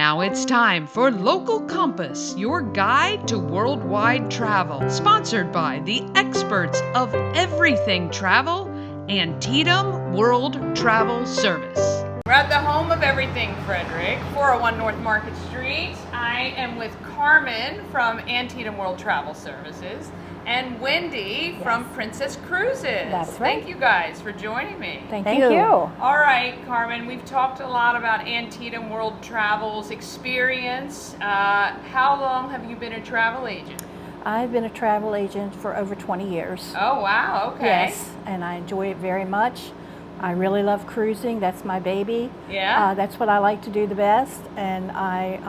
Now it's time for Local Compass, your guide to worldwide travel. Sponsored by the experts of everything travel, Antietam World Travel Service. We're at the home of everything, Frederick, 401 North Market Street. I am with Carmen from Antietam World Travel Services and Wendy from Princess Cruises. That's right. Thank you guys for joining me. Thank you. All right, Carmen, we've talked a lot about Antietam World Travel's experience. How long have you been a travel agent? I've been a travel agent for over 20 years. Oh, wow, okay. Yes, and I enjoy it very much. I really love cruising. That's my baby. Yeah? That's what I like to do the best, and I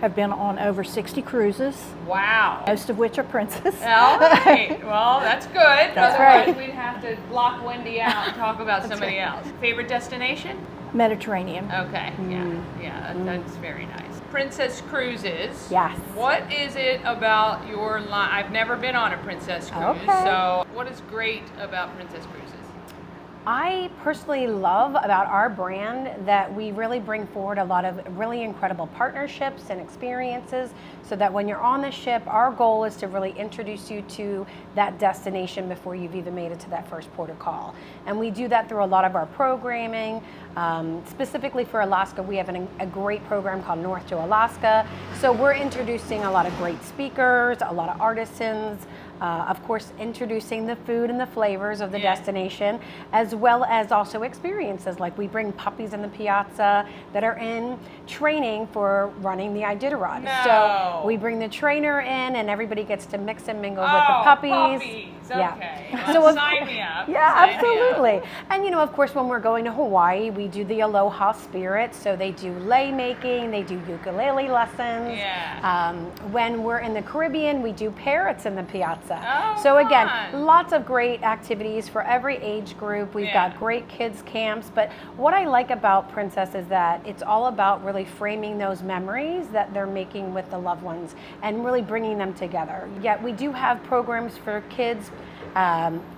have been on over 60 cruises. Wow. Most of which are Princess. All right. Well, that's good. That's Otherwise, right. we'd have to block Wendy out and talk about somebody right. else. Favorite destination? Mediterranean. Okay. Yeah. That's very nice. Princess Cruises. Yes. What is it about your line? I've never been on a Princess Cruise. Okay. So, what is great about Princess Cruises? I personally love about our brand that we really bring forward a lot of really incredible partnerships and experiences so that when you're on the ship, our goal is to really introduce you to that destination before you've even made it to that first port of call. And we do that through a lot of our programming. Specifically for Alaska, we have a great program called North to Alaska. So we're introducing a lot of great speakers, a lot of artisans, of course, introducing the food and the flavors of the destination, as well as also experiences. Like we bring puppies in the piazza that are in training for running the Iditarod. No. So we bring the trainer in and everybody gets to mix and mingle with the puppies. Okay. Yeah. Well, sign me up. Yeah, Sign me up. absolutely. And you know, of course, when we're going to Hawaii, we do the Aloha Spirit. So they do lei making, they do ukulele lessons. Yeah. When we're in the Caribbean, we do parrots in the piazza. Oh, so again, fun. lots of great activities for every age group. We've got great kids camps. But what I like about Princess is that it's all about really framing those memories that they're making with the loved ones and really bringing them together. Yet we do have programs for kids,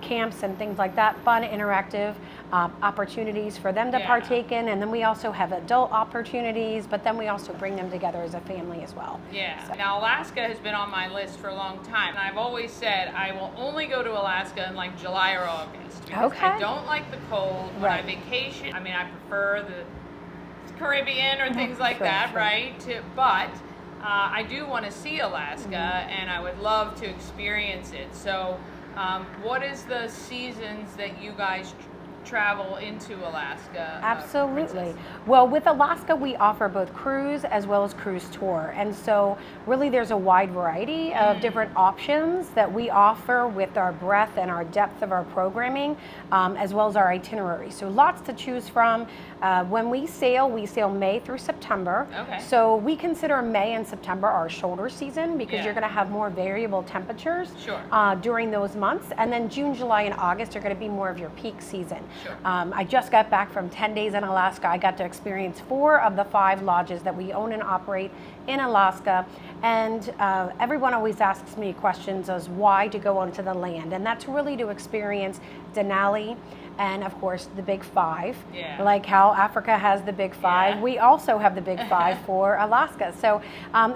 camps and things like that, fun, interactive opportunities for them to partake in. And then we also have adult opportunities, but then we also bring them together as a family as well. Yeah. So. Now, Alaska has been on my list for a long time. And I've always said I will only go to Alaska in like July or August. Because Okay. I don't like the cold. When I vacation, I mean, I prefer the Caribbean or things like that, right? But I do want to see Alaska, and I would love to experience it. So what is the seasons that you guys travel into Alaska? Absolutely. Well, with Alaska, we offer both cruise as well as cruise tour. And so really there's a wide variety of different options that we offer with our breadth and our depth of our programming, as well as our itinerary. So lots to choose from. When we sail May through September. Okay. So we consider May and September our shoulder season because you're going to have more variable temperatures during those months. And then June, July, and August are going to be more of your peak season. Sure. I just got back from 10 days in Alaska. I got to experience 4 of the 5 lodges that we own and operate in Alaska. And everyone always asks me questions as why to go onto the land. And that's really to experience Denali and, of course, the Big 5. Yeah. Like how Africa has the Big 5. Yeah. We also have the Big 5 for Alaska. So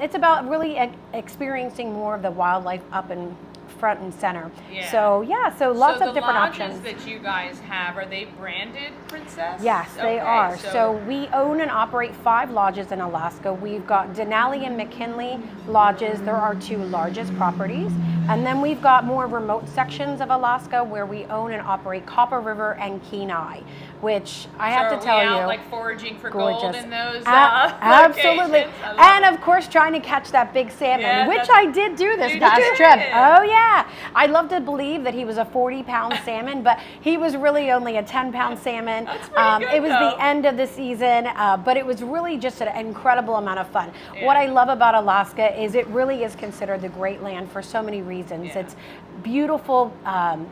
it's about really experiencing more of the wildlife up in front and center. Yeah. So lots of different options. So the lodges that you guys have, are they branded Princess? Yes, they are. So we own and operate 5 lodges in Alaska. We've got Denali and McKinley lodges. They're our 2 largest properties. And then we've got more remote sections of Alaska where we own and operate Copper River and Kenai, which I have to tell you, like foraging for gorgeous. gold in those absolutely. locations? And of course trying to catch that big salmon, which I did do this past trip. Did. Oh yeah. I'd love to believe that he was a 40-pound salmon, but he was really only a 10-pound salmon. That's pretty good, it was the end of the season, but it was really just an incredible amount of fun. What I love about Alaska is it really is considered the great land for so many reasons. It's beautiful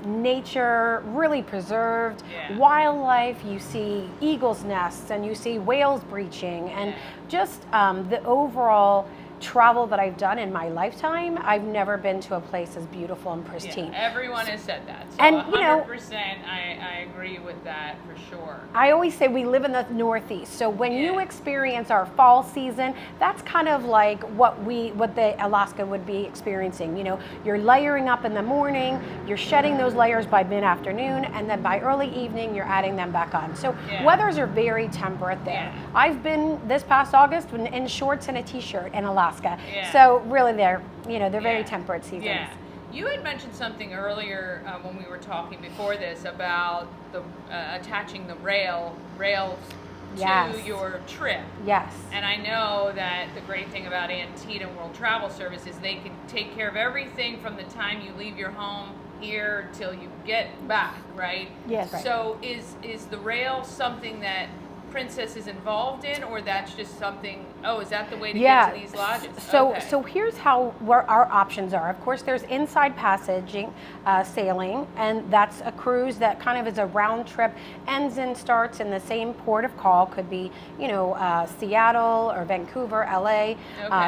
nature, really preserved, wildlife. You see eagles' nests and you see whales breaching, and just the overall travel that I've done in my lifetime, I've never been to a place as beautiful and pristine. Yeah, everyone has said that. So And, 100%, I agree with that for sure. I always say we live in the Northeast, so when you experience our fall season, that's kind of like what the Alaska would be experiencing. You know, you're layering up in the morning, you're shedding those layers by mid-afternoon, and then by early evening, you're adding them back on. So weathers are very temperate there. I've been this past August in shorts and a t-shirt in Alaska. So really they're very temperate seasons. Yeah. You had mentioned something earlier when we were talking before this about the attaching the rails to your trip. Yes. And I know that the great thing about Antietam World Travel Service is they can take care of everything from the time you leave your home here till you get back, right? Yes. Right. So is the rail something that Princess is involved in, or that's just something, is that the way to get to these lodges? So here's where our options are. Of course, there's inside passaging, sailing, and that's a cruise that kind of is a round trip, ends and starts in the same port of call. Could be, Seattle or Vancouver, LA,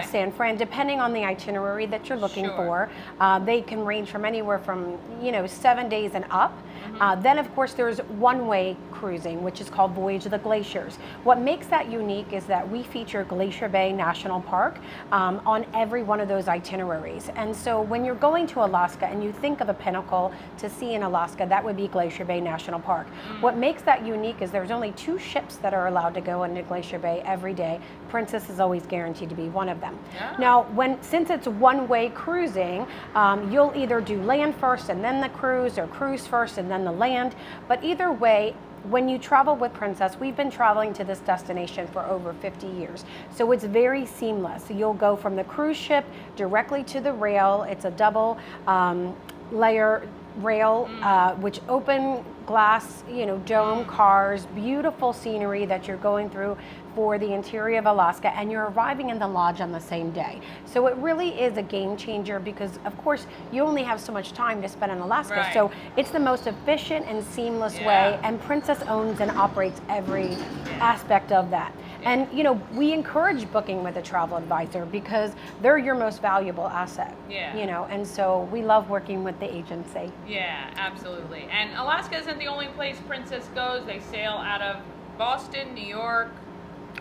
San Fran, depending on the itinerary that you're looking for. They can range from anywhere from, 7 days and up. Then, of course, there's one-way cruising, which is called Voyage of the Glaciers. What makes that unique is that we feature Glacier Bay National Park on every one of those itineraries. And so when you're going to Alaska and you think of a pinnacle to see in Alaska, that would be Glacier Bay National Park. What makes that unique is there's only 2 ships that are allowed to go into Glacier Bay every day. Princess is always guaranteed to be one of them. Now, since it's one-way cruising, you'll either do land first and then the cruise, or cruise first and then the land. But either way, when you travel with Princess, we've been traveling to this destination for over 50 years. So it's very seamless. So you'll go from the cruise ship directly to the rail. It's a double layer rail, which open glass, dome cars, beautiful scenery that you're going through for the interior of Alaska, and you're arriving in the lodge on the same day. So it really is a game changer because, of course, you only have so much time to spend in Alaska. So it's the most efficient and seamless way, and Princess owns and operates every aspect of that. And, we encourage booking with a travel advisor because they're your most valuable asset. And so we love working with the agency. Yeah, absolutely. And Alaska isn't the only place Princess goes. They sail out of Boston, New York,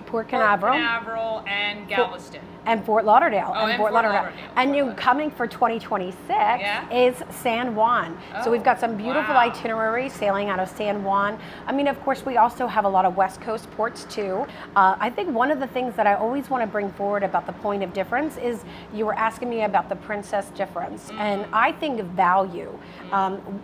Port Canaveral, and Galveston. And Fort Lauderdale. And Fort Lauderdale. And coming for 2026 is San Juan. So we've got some beautiful itineraries sailing out of San Juan. I mean, of course, we also have a lot of West Coast ports too. I think one of the things that I always want to bring forward about the point of difference is you were asking me about the Princess difference. And I think of value.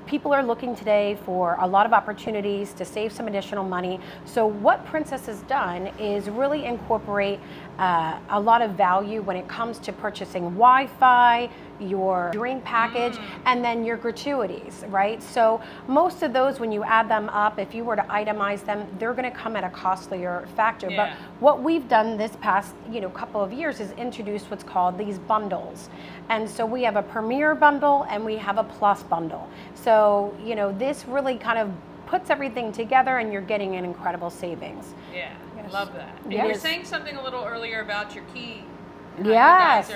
People are looking today for a lot of opportunities to save some additional money. So what Princess has done is really incorporate a lot of value when it comes to purchasing Wi-Fi, your drink package, and then your gratuities, right? So most of those, when you add them up, if you were to itemize them, they're going to come at a costlier factor. But what we've done this past couple of years is introduce what's called these bundles. And so we have a Premier bundle and we have a Plus bundle. So this really kind of puts everything together and you're getting an incredible savings. Yeah, love that. And you were saying something a little earlier about your key. Yes.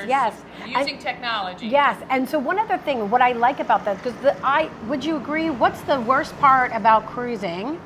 Using technology. Yes, and so one other thing, what I like about that, because would you agree, what's the worst part about cruising?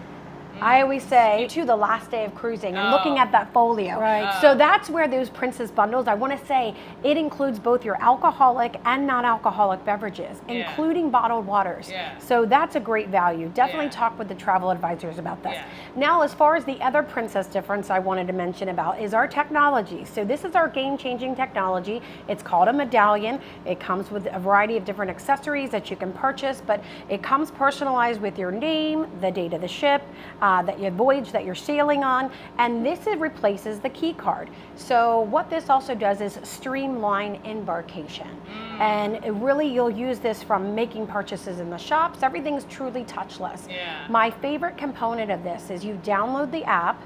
I always say to the last day of cruising and looking at that folio. Right. So that's where those Princess bundles, I want to say, it includes both your alcoholic and non-alcoholic beverages, including bottled waters. So that's a great value. Definitely talk with the travel advisors about this. Now, as far as the other Princess difference I wanted to mention about is our technology. So this is our game-changing technology. It's called a medallion. It comes with a variety of different accessories that you can purchase, but it comes personalized with your name, the date of the ship, that your voyage that you're sailing on, and this replaces the key card. So what this also does is streamline embarkation. And really you'll use this from making purchases in the shops. Everything's truly touchless. My favorite component of this is you download the app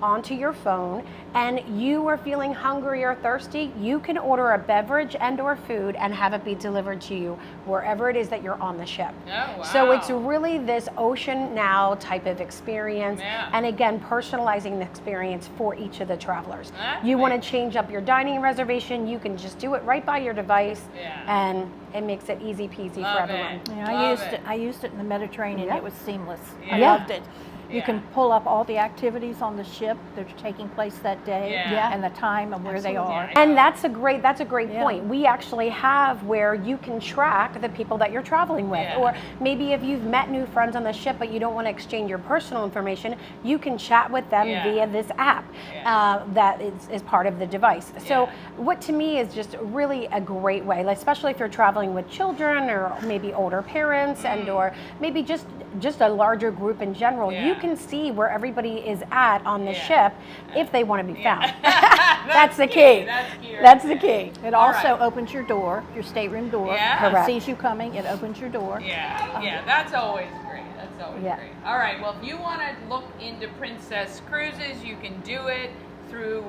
onto your phone and you are feeling hungry or thirsty, you can order a beverage and or food and have it be delivered to you wherever it is that you're on the ship. Oh, wow. So it's really this Ocean Now type of experience. Yeah. And again, personalizing the experience for each of the travelers. That's You want great. to change up your dining reservation, you can just do it right by your device. Yeah. And it makes it easy peasy Love for everyone. it. Yeah, Love I used it in the Mediterranean. Yeah. It was seamless. Yeah. I Yeah. loved it. You Yeah. can pull up all the activities on the ship that are taking place that day Yeah. and the time and where they are. Yeah. And that's a great Yeah. point. We actually have where you can track the people that you're traveling with. Yeah. Or maybe if you've met new friends on the ship but you don't want to exchange your personal information, you can chat with them Yeah. via this app Yeah. that is part of the device. So Yeah. what to me is just really a great way, like, especially if you're traveling with children or maybe older parents and or maybe just a larger group in general, Yeah. you can see where everybody is at on the Yeah. ship if they want to be Yeah. found. That's the key. That's key. That's the key. It All also right. opens your door, your stateroom door. Yeah. It Correct. sees you coming, it opens your door. Yeah, that's always great. That's always Yeah. great. All right, well, if you want to look into Princess Cruises, you can do it through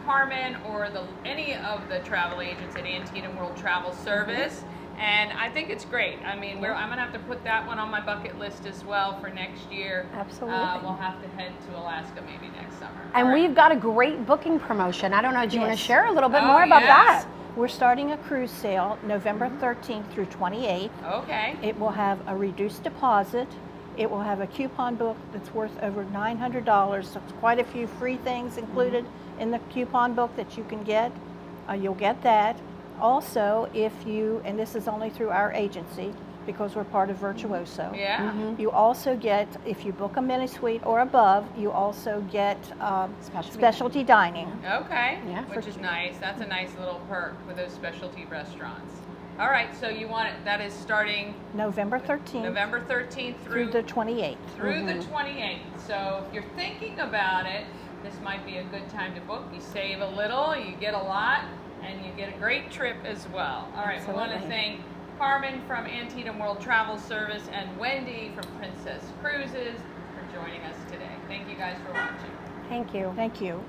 Carmen or any of the travel agents at Antietam World Travel Service. And I think it's great. I mean, I'm going to have to put that one on my bucket list as well for next year. Absolutely. We'll have to head to Alaska maybe next summer. And All right. we've got a great booking promotion. I don't know, do you want to Yes. share a little bit Oh, more about yes. that? We're starting a cruise sale November 13th through 28th. Okay. It will have a reduced deposit. It will have a coupon book that's worth over $900. So it's quite a few free things included in the coupon book that you can get. You'll get that. Also, if you, and this is only through our agency because we're part of Virtuoso. Yeah. You also get, if you book a mini suite or above, you also get specialty dining. Okay. Yeah. Which is nice. That's a nice little perk with those specialty restaurants. All right, so you want it, that is starting November 13th November 13th through the 28th. through the 28th. So if you're thinking about it, this might be a good time to book. You save a little, you get a lot, and you get a great trip as well. All right, we want to Absolutely. thank Carmen from Antietam World Travel Service and Wendy from Princess Cruises for joining us today. Thank you guys for watching. Thank you. Thank you.